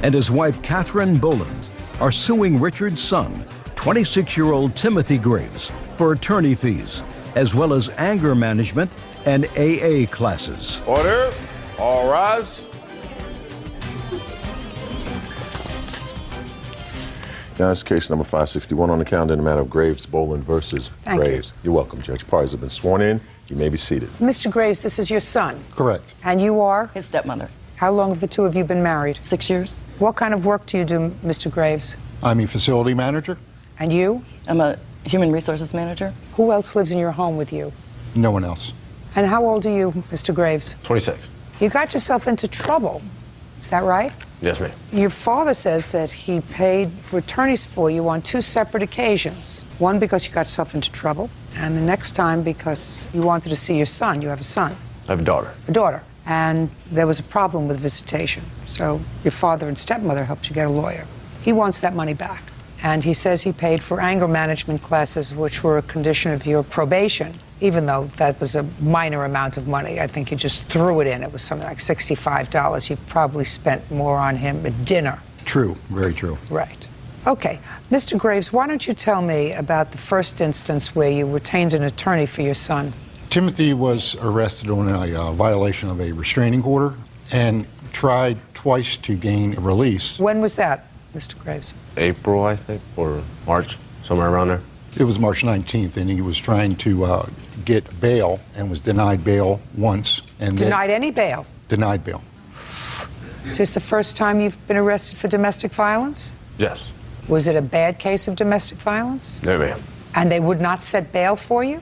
and his wife, Catherine Boland, are suing Richard's son, 26-year-old Timothy Graves, for attorney fees, as well as anger management and AA classes. Order. All rise. Now it's case number 561 on the calendar in the matter of Graves, Boland versus Graves. You're welcome, Judge. Parties have been sworn in. You may be seated. Mr. Graves, this is your son. Correct. And you are? His stepmother. How long have the two of you been married? 6 years. What kind of work do you do, Mr. Graves? I'm a facility manager. And you? I'm a human resources manager. Who else lives in your home with you? No one else. And how old are you, Mr. Graves? 26. You got yourself into trouble. Is that right? Yes, ma'am. Your father says that he paid for attorneys for you on 2 separate occasions. One because you got yourself into trouble, and the next time because you wanted to see your son. You have a son. I have a daughter. A daughter. And there was a problem with visitation. So your father and stepmother helped you get a lawyer. He wants that money back. And he says he paid for anger management classes, which were a condition of your probation, even though that was a minor amount of money. I think you just threw it in. It was something like $65. You've probably spent more on him at dinner. True, very true. Right. Okay. Mr. Graves, why don't you tell me about the first instance where you retained an attorney for your son? Timothy was arrested on a violation of a restraining order and tried twice to gain a release. When was that, Mr. Graves? April, I think, or March, somewhere around there. It was March 19th, and he was trying to get bail and was denied bail once. And Denied any bail? Denied bail. Is this the first time you've been arrested for domestic violence? Yes. Was it a bad case of domestic violence? No, ma'am. And they would not set bail for you?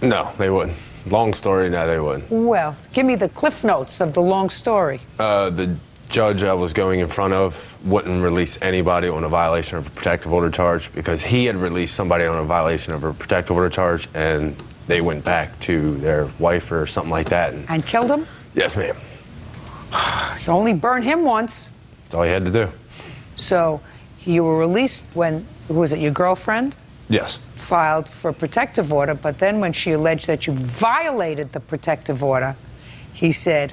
No, they wouldn't. Long story, no, they wouldn't. Well, give me the cliff notes of the long story. The judge I was going in front of wouldn't release anybody on a violation of a protective order charge because he had released somebody on a violation of a protective order charge, and they went back to their wife or something like that. And killed him? Yes, ma'am. You only burned him once. That's all he had to do. So you were released when, who was it, your girlfriend? Yes. Filed for a protective order, but then when she alleged that you violated the protective order, he said,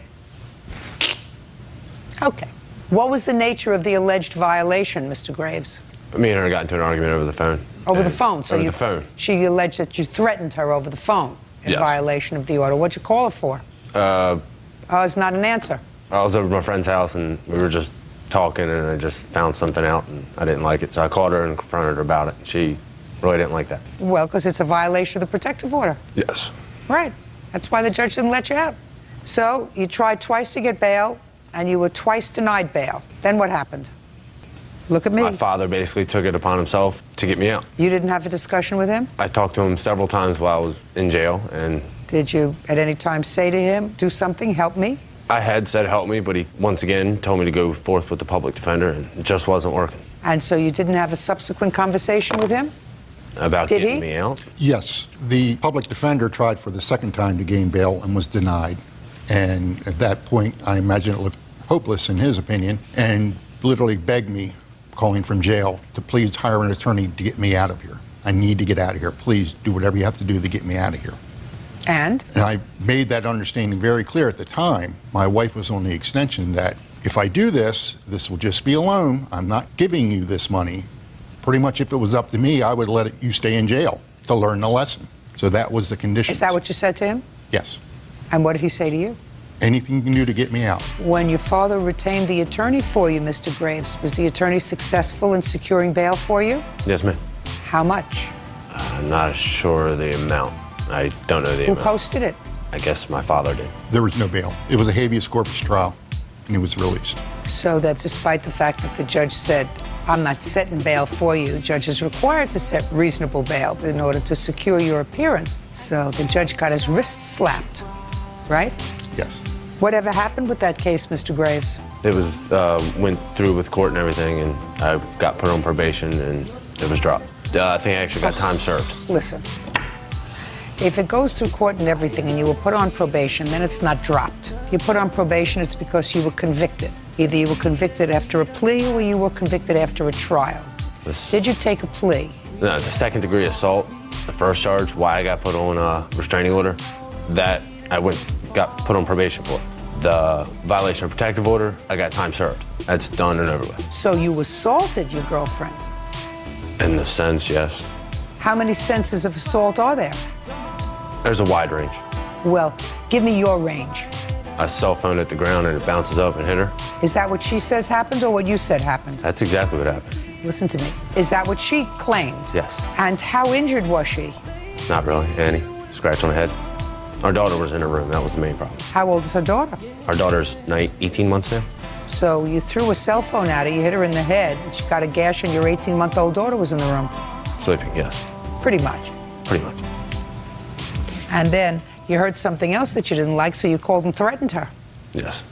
okay. What was the nature of the alleged violation, Mr. Graves? Me and her got into an argument over the phone. Over the phone? So over the phone. She alleged that you threatened her over the phone in violation of the order. What'd you call her for? It's not an answer. I was over at my friend's house, and we were just talking, and I just found something out, and I didn't like it. So I called her and confronted her about it. She really didn't like that. Well, because it's a violation of the protective order. Yes. Right. That's why the judge didn't let you out. So you tried twice to get bail, and you were twice denied bail. Then what happened? Look at me. My father basically took it upon himself to get me out. You didn't have a discussion with him? I talked to him several times while I was in jail, and... Did you at any time say to him, do something, help me? I had said help me, but he, once again, told me to go forth with the public defender, and it just wasn't working. And so you didn't have a subsequent conversation with him? About getting me out? Yes. The public defender tried for the second time to gain bail and was denied. And at that point, I imagine it looked hopeless in his opinion, and literally begged me, calling from jail, to please hire an attorney to get me out of here. I need to get out of here. Please do whatever you have to do to get me out of here. And I made that understanding very clear at the time. My wife was on the extension that if I do this, this will just be a loan. I'm not giving you this money. Pretty much if it was up to me, I would let you stay in jail to learn the lesson. So that was the condition. is that what you said to him? Yes. And what did he say to you? Anything you can do to get me out. When your father retained the attorney for you, Mr. Graves, was the attorney successful in securing bail for you? Yes, ma'am. How much? I'm not sure of the amount. I don't know the amount. Who posted it? I guess my father did. There was no bail. It was a habeas corpus trial, and he was released. So that despite the fact that the judge said, I'm not setting bail for you, the judge is required to set reasonable bail in order to secure your appearance. So the judge got his wrist slapped, right? Yes. Whatever happened with that case, Mr. Graves? It was, went through with court and everything, and I got put on probation, and it was dropped. I think I actually got time served. Listen, if it goes through court and everything and you were put on probation, then it's not dropped. If you put on probation, it's because you were convicted. Either you were convicted after a plea or you were convicted after a trial. Did you take a plea? No, the second-degree assault, the first charge, why I got put on a restraining order, that I got put on probation for. The violation of protective order, I got time served. That's done and over with. So you assaulted your girlfriend. In the sense, yes. How many senses of assault are there? There's a wide range. Well, give me your range. A cell phone at the ground and it bounces up and hit her. Is that what she says happened or what you said happened? That's exactly what happened. Listen to me. Is that what she claimed? Yes. And how injured was she? Not really. Any scratch on the head. Our daughter was in her room. That was the main problem. How old is her daughter? Our daughter's 18 months now. So you threw a cell phone at her, you hit her in the head, and she got a gash, and your 18-month-old daughter was in the room. Sleeping, yes. Pretty much. Pretty much. And then you heard something else that you didn't like, so you called and threatened her. Yes.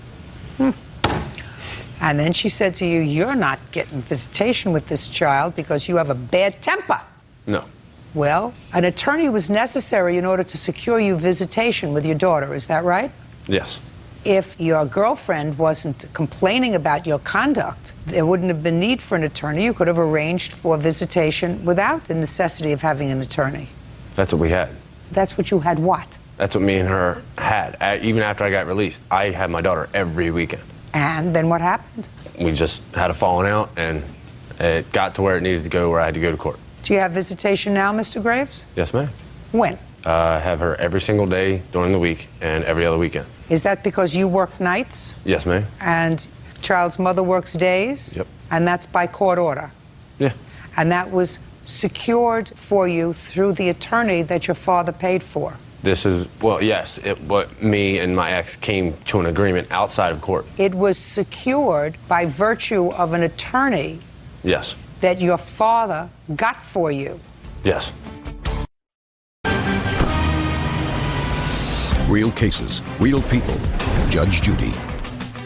And then she said to you, you're not getting visitation with this child because you have a bad temper. No. Well, an attorney was necessary in order to secure you visitation with your daughter, is that right? Yes. If your girlfriend wasn't complaining about your conduct, there wouldn't have been need for an attorney. You could have arranged for visitation without the necessity of having an attorney. That's what we had. That's what you had what? That's what me and her had. Even after I got released, I had my daughter every weekend. And then what happened? We just had a falling out, and it got to where it needed to go, where I had to go to court. Do you have visitation now, Mr. Graves? Yes, ma'am. When? I have her every single day during the week and every other weekend. Is that because you work nights? Yes, ma'am. And child's mother works days? Yep. And that's by court order? Yeah. And that was secured for you through the attorney that your father paid for? This is, well, yes, but me and my ex came to an agreement outside of court. It was secured by virtue of an attorney. Yes. That your father got for you. Yes. Real cases, real people. Judge Judy.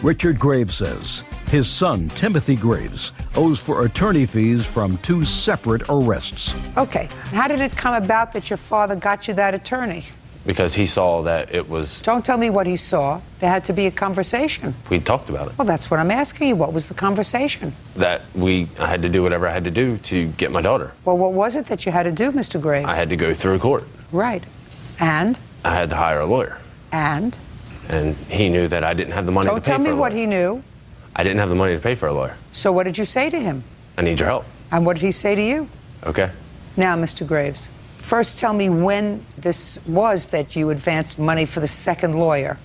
Richard Graves says his son, Timothy Graves, owes for attorney fees from 2 separate arrests. Okay. How did it come about that your father got you that attorney? Because he saw that it was... Don't tell me what he saw. There had to be a conversation. We talked about it. Well, that's what I'm asking you. What was the conversation? That I had to do whatever I had to do to get my daughter. Well, what was it that you had to do, Mr. Graves? I had to go through court. Right. And? I had to hire a lawyer. And? And he knew that I didn't have the money to pay for a lawyer. Don't tell me what he knew. I didn't have the money to pay for a lawyer. So what did you say to him? I need your help. And what did he say to you? Okay. Now, Mr. Graves, first tell me when this was that you advanced money for the second lawyer.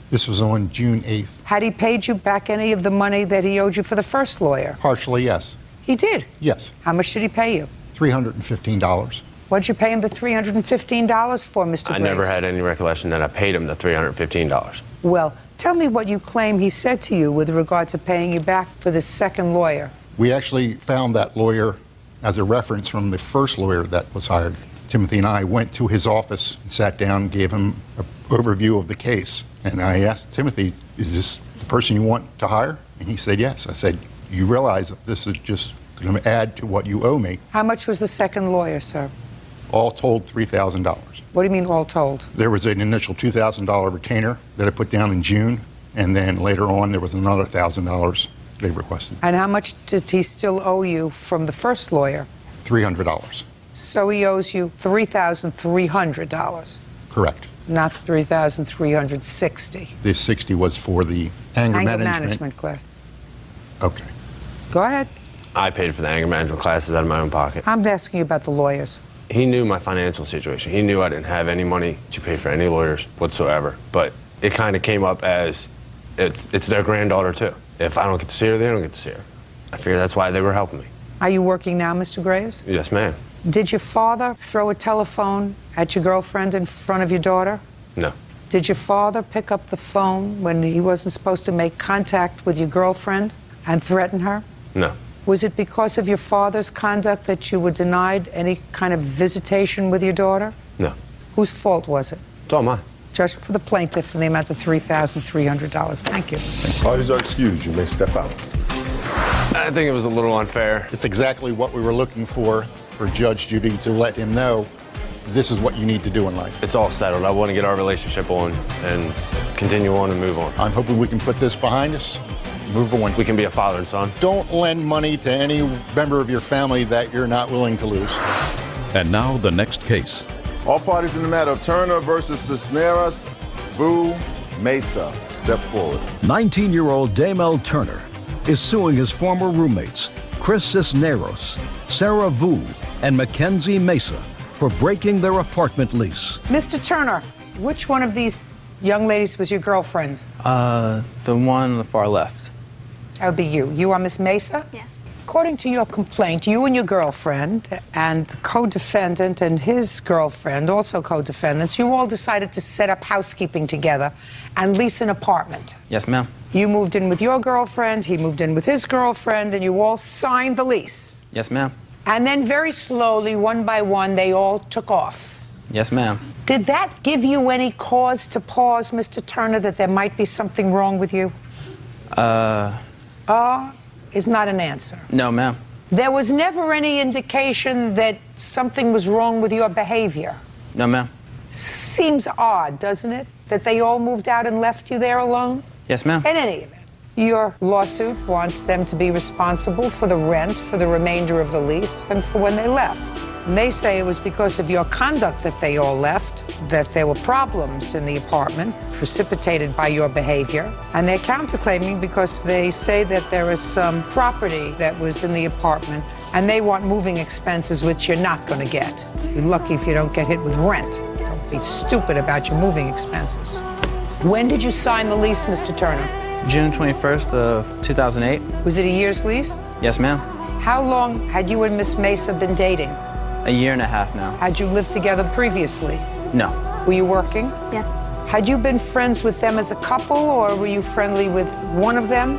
This was on June 8th. Had he paid you back any of the money that he owed you for the first lawyer? Partially, yes. He did? Yes. How much did he pay you? $315. What did you pay him the $315 for, Mr. Graves? I never had any recollection that I paid him the $315. Well, tell me what you claim he said to you with regard to paying you back for the second lawyer. We actually found that lawyer as a reference from the first lawyer that was hired. Timothy and I went to his office, sat down, gave him an overview of the case. And I asked Timothy, is this the person you want to hire? And he said, yes. I said, you realize that this is just going to add to what you owe me. How much was the second lawyer, sir? All told, $3,000. What do you mean all told? There was an initial $2,000 retainer that I put down in June, and then later on there was another $1,000 they requested. And how much did he still owe you from the first lawyer? $300. So he owes you $3,300. Correct. Not $3,360. The 60 was for the anger management class. Okay. Go ahead. I paid for the anger management classes out of my own pocket. I'm asking you about the lawyers. He knew my financial situation. He knew I didn't have any money to pay for any lawyers whatsoever. But it kind of came up as it's their granddaughter too. If I don't get to see her, they don't get to see her. I figured that's why they were helping me. Are you working now, Mr. Graves? Yes, ma'am. Did your father throw a telephone at your girlfriend in front of your daughter? No. Did your father pick up the phone when he wasn't supposed to make contact with your girlfriend and threaten her? No. Was it because of your father's conduct that you were denied any kind of visitation with your daughter? No. Whose fault was it? It's all mine. Judge for the plaintiff in the amount of $3,300. Thank you. Parties are excused. You may step out. I think it was a little unfair. It's exactly what we were looking for Judge Judy to let him know this is what you need to do in life. It's all settled. I want to get our relationship on and continue on and move on. I'm hoping we can put this behind us, move on. We can be a father and son. Don't lend money to any member of your family that you're not willing to lose. And now the next case. All parties in the matter of Turner versus Cisneros, Vu Mesa, step forward. 19-year-old Damel Turner is suing his former roommates, Chris Cisneros, Sarah Vu, and Mackenzie Mesa for breaking their apartment lease. Mr. Turner, which one of these young ladies was your girlfriend? The one on the far left. That would be you. You are Miss Mesa? Yes. According to your complaint, you and your girlfriend and the co-defendant and his girlfriend, also co-defendants, you all decided to set up housekeeping together and lease an apartment. Yes, ma'am. You moved in with your girlfriend, he moved in with his girlfriend, and you all signed the lease. Yes, ma'am. And then very slowly, one by one, they all took off. Yes, ma'am. Did that give you any cause to pause, Mr. Turner, that there might be something wrong with you? Is not an answer. No, ma'am. There was never any indication that something was wrong with your behavior. No, ma'am. Seems odd, doesn't it, that they all moved out and left you there alone? Yes, ma'am. In any event, your lawsuit wants them to be responsible for the rent for the remainder of the lease and for when they left. And they say it was because of your conduct that they all left, that there were problems in the apartment precipitated by your behavior. And they're counterclaiming because they say that there is some property that was in the apartment and they want moving expenses, which you're not going to get. You're lucky if you don't get hit with rent. Don't be stupid about your moving expenses. When did you sign the lease, Mr. Turner? June 21st of 2008. Was it a year's lease? Yes, ma'am. How long had you and Miss Mesa been dating? A year and a half now. Had you lived together previously? No. Were you working? Yes. Had you been friends with them as a couple, or were you friendly with one of them?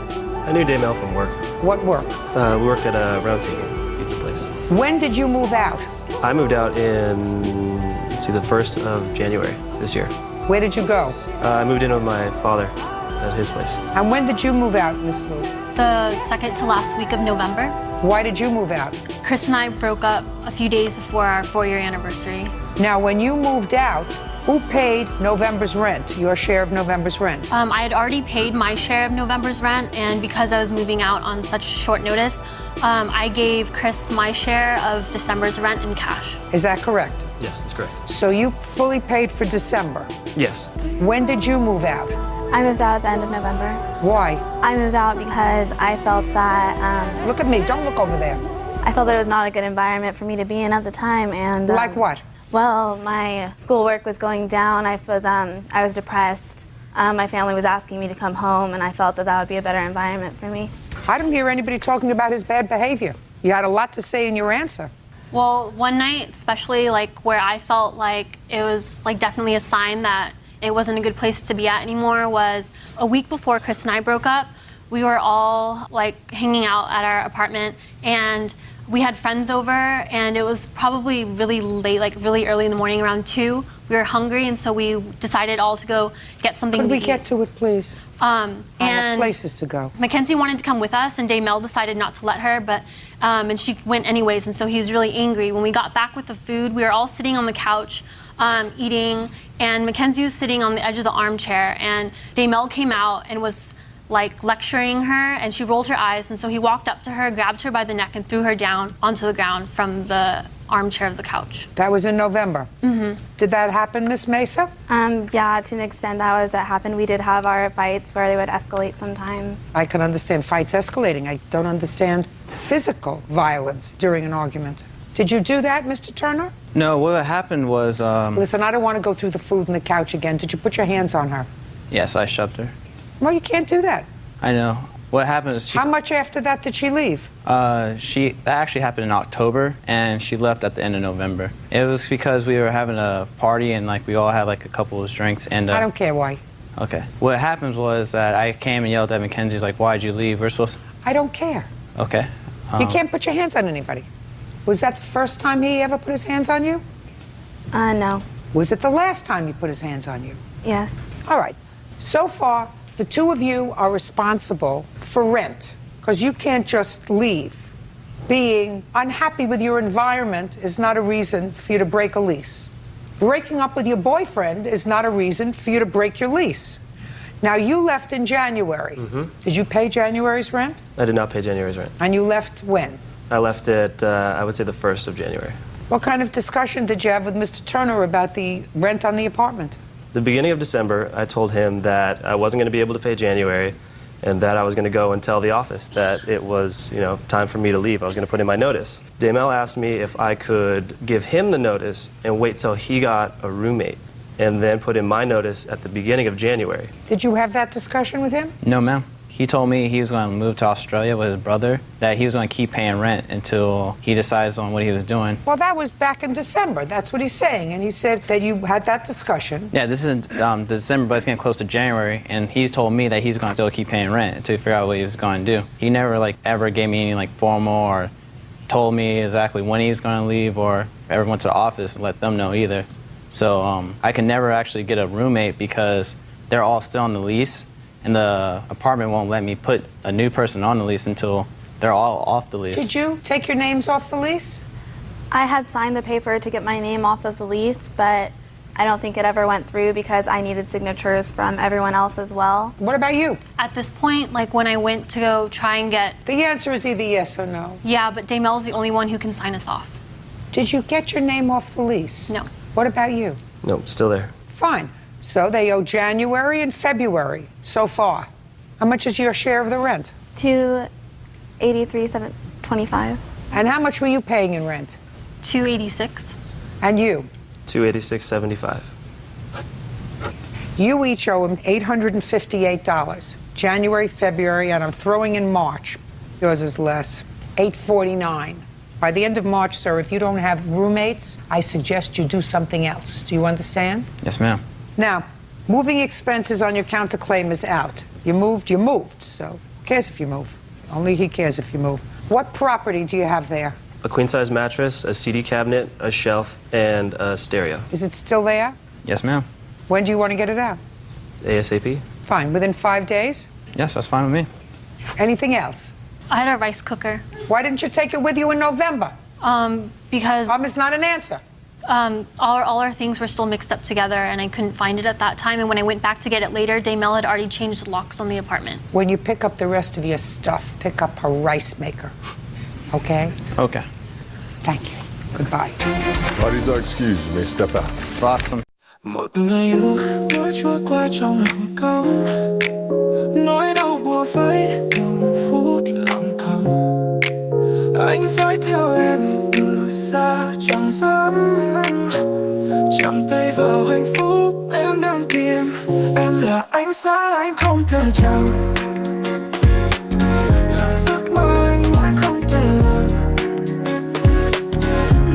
I knew Damel from work. What work? We worked at a round table pizza place. When did you move out? I moved out in, let's see, the 1st of January this year. Where did you go? I moved in with my father at his place. And when did you move out, Miss Fu? The second to last week of November. Why did you move out? Chris and I broke up a few days before our 4-year anniversary. Now, when you moved out, who paid November's rent, your share of November's rent? I had already paid my share of November's rent, and because I was moving out on such short notice, I gave Chris my share of December's rent in cash. Is that correct? Yes, that's correct. So you fully paid for December. Yes. When did you move out? I moved out at the end of November. Why? I moved out because I felt that Look at me, don't look over there. I felt that it was not a good environment for me to be in at the time, and Like what? Well, my schoolwork was going down. I was depressed. My family was asking me to come home, and I felt that that would be a better environment for me. I didn't hear anybody talking about his bad behavior. You had a lot to say in your answer. Well, one night, especially like where I felt like it was like definitely a sign that it wasn't a good place to be at anymore, was a week before Chris and I broke up. We were all like hanging out at our apartment, and we had friends over, and it was probably really late, like really early in the morning, around 2. We were hungry, and so we decided all to go get something to eat. Could we get to it, please? I have And places to go. Mackenzie wanted to come with us, and Damel decided not to let her, but and she went anyways, and so he was really angry. When we got back with the food, we were all sitting on the couch eating, and Mackenzie was sitting on the edge of the armchair, and Damel came out and was like lecturing her, and she rolled her eyes, and so he walked up to her, grabbed her by the neck, and threw her down onto the ground from the armchair of the couch. That was in November. Mm-hmm. Did that happen, Miss Mesa? Yeah, to an extent that happened. We did have our fights where they would escalate sometimes. I can understand fights escalating. I don't understand physical violence during an argument. Did you do that, Mr. Turner? No, what happened was, Listen, I don't want to go through the food and the couch again. Did you put your hands on her? yes, I shoved her. Well, you can't do that. I know. What happened is How much after that did she leave? that actually happened in October, and she left at the end of November. It was because we were having a party, and like we all had like a couple of drinks, and I don't care why. okay. What happened was that I came and yelled at Mackenzie, like, "Why'd you leave? We're supposed to..." I don't care. Okay. You can't put your hands on anybody. Was that the first time he ever put his hands on you? No. Was it the last time he put his hands on you? Yes. All right. So far, the two of you are responsible for rent, because you can't just leave. Being unhappy with your environment is not a reason for you to break a lease. Breaking up with your boyfriend is not a reason for you to break your lease. Now, you left in January. Mm-hmm. Did you pay January's rent? I did not pay January's rent. And you left when? I left it, I would say, the 1st of January. What kind of discussion did you have with Mr. Turner about the rent on the apartment? The beginning of December, I told him that I wasn't going to be able to pay January and that I was going to go and tell the office that it was, time for me to leave. I was going to put in my notice. Damel asked me if I could give him the notice and wait till he got a roommate and then put in my notice at the beginning of January. Did you have that discussion with him? No, ma'am. He told me he was going to move to Australia with his brother, that he was going to keep paying rent until he decides on what he was doing. Well, that was back in December. That's what he's saying. And he said that you had that discussion. Yeah, this is December, but it's getting close to January, and he's told me that he's going to still keep paying rent until he figure out what he was going to do. He never, ever gave me any, formal or told me exactly when he was going to leave or ever went to the office and let them know either. So I can never actually get a roommate because they're all still on the lease, and the apartment won't let me put a new person on the lease until they're all off the lease. Did you take your names off the lease? I had signed the paper to get my name off of the lease, but I don't think it ever went through because I needed signatures from everyone else as well. What about you? At this point, when I went to go try and get... The answer is either yes or no. Yeah, but Damel's the only one who can sign us off. Did you get your name off the lease? No. What about you? No, still there. Fine. So they owe January and February so far. How much is your share of the rent? $283,725. And how much were you paying in rent? $286. And you? $286.75. You each owe him $858. January, February, and I'm throwing in March. Yours is less. $849. By the end of March, sir, if you don't have roommates, I suggest you do something else. Do you understand? Yes, ma'am. Now, moving expenses on your counterclaim is out. You moved, so who cares if you move? Only he cares if you move. What property do you have there? A queen-size mattress, a CD cabinet, a shelf, and a stereo. Is it still there? Yes, ma'am. When do you want to get it out? ASAP. Fine, within 5 days? Yes, that's fine with me. Anything else? I had a rice cooker. Why didn't you take it with you in November? Because... It's not an answer. All our things were still mixed up together, and I couldn't find it at that time. And when I went back to get it later, Damel had already changed the locks on the apartment. When you pick up the rest of your stuff, pick up her rice maker. Okay? Okay. Thank you. Goodbye. Parties are excused. You may step out. Awesome. Một ngày luôn đôi trôi qua trong lòng câu nỗi đau bùa vây từng phút lặng thầm anh dõi theo em từ xa chẳng dám chạm tay vào hạnh phúc em đang tìm em là ánh sáng anh không thể chạm là giấc mơ anh mãi không thể làm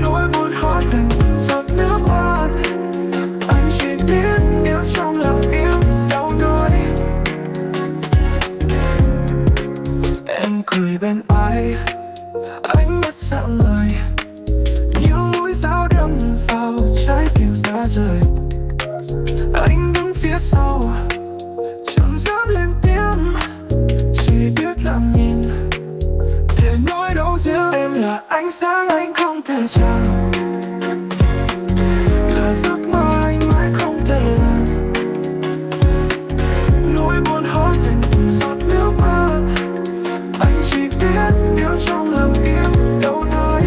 nỗi buồn hóa thành giọt nước mắt anh chỉ biết yêu trong lòng yêu đau đớn em cười bên ai anh biết dặn lời những mũi dao đâm vào trái tim ra rời anh đứng phía sau chẳng dám lên tiếng chỉ biết lặng nhìn để nỗi đau riêng em là ánh sáng anh không thể chạm là giấc mơ anh mãi không thể làm nỗi buồn hóa thành từng giọt nước mắt anh chỉ biết yêu trong lòng yêu đâu nói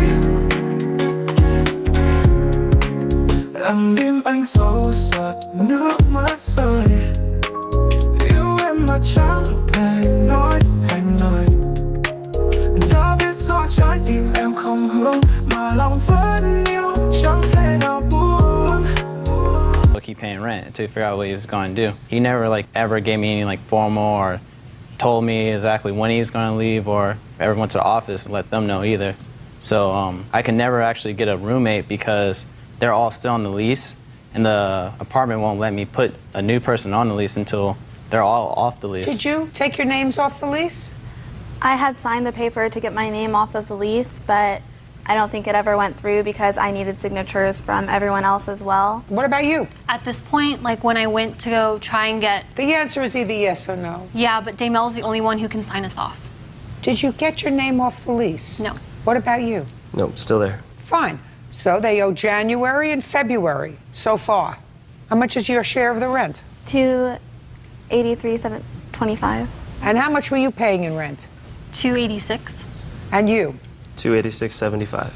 em tim anh sâu giọt nước mắt rơi yêu em mà chẳng thể nói thành lời đã biết rõ trái tim em không hướng mà lòng vẫn yêu chẳng thể nào buông. Keep paying rent until he figured out what he was going to do. He never ever gave me any formal or told me exactly when he was going to leave or ever went to the office and let them know either. So I can never actually get a roommate because they're all still on the lease, and the apartment won't let me put a new person on the lease until they're all off the lease. Did you take your names off the lease? I had signed the paper to get my name off of the lease, but I don't think it ever went through because I needed signatures from everyone else as well. What about you? At this point, when I went to go try and get... The answer is either yes or no. Yeah, but Damel's the only one who can sign us off. Did you get your name off the lease? No. What about you? No, still there. Fine. So they owe January and February so far. How much is your share of the rent? $283,725. And how much were you paying in rent? $286. And you? $286.75.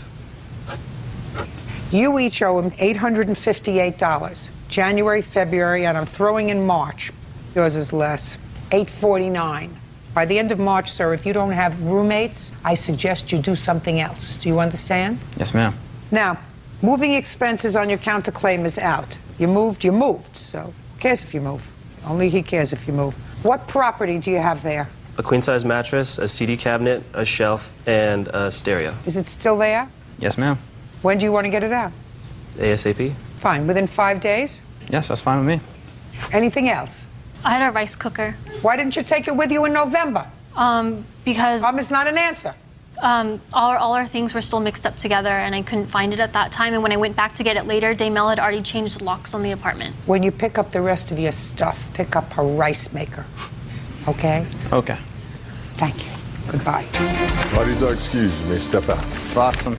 You each owe him $858. January, February, and I'm throwing in March. Yours is less. $849. By the end of March, sir, if you don't have roommates, I suggest you do something else. Do you understand? Yes, ma'am. Now, moving expenses on your counterclaim is out. You moved, so who cares if you move? Only he cares if you move. What property do you have there? A queen-size mattress, a CD cabinet, a shelf, and a stereo. Is it still there? Yes, ma'am. When do you want to get it out? ASAP. Fine, within 5 days? Yes, that's fine with me. Anything else? I had a rice cooker. Why didn't you take it with you in November? Because Is not an answer. all our things were still mixed up together, and I couldn't find it at that time. And when I went back to get it later, Daymel had already changed the locks on the apartment. When you pick up the rest of your stuff, pick up her rice maker. Okay? Okay. Thank you. Goodbye. Parties are excused. You may step out. Awesome.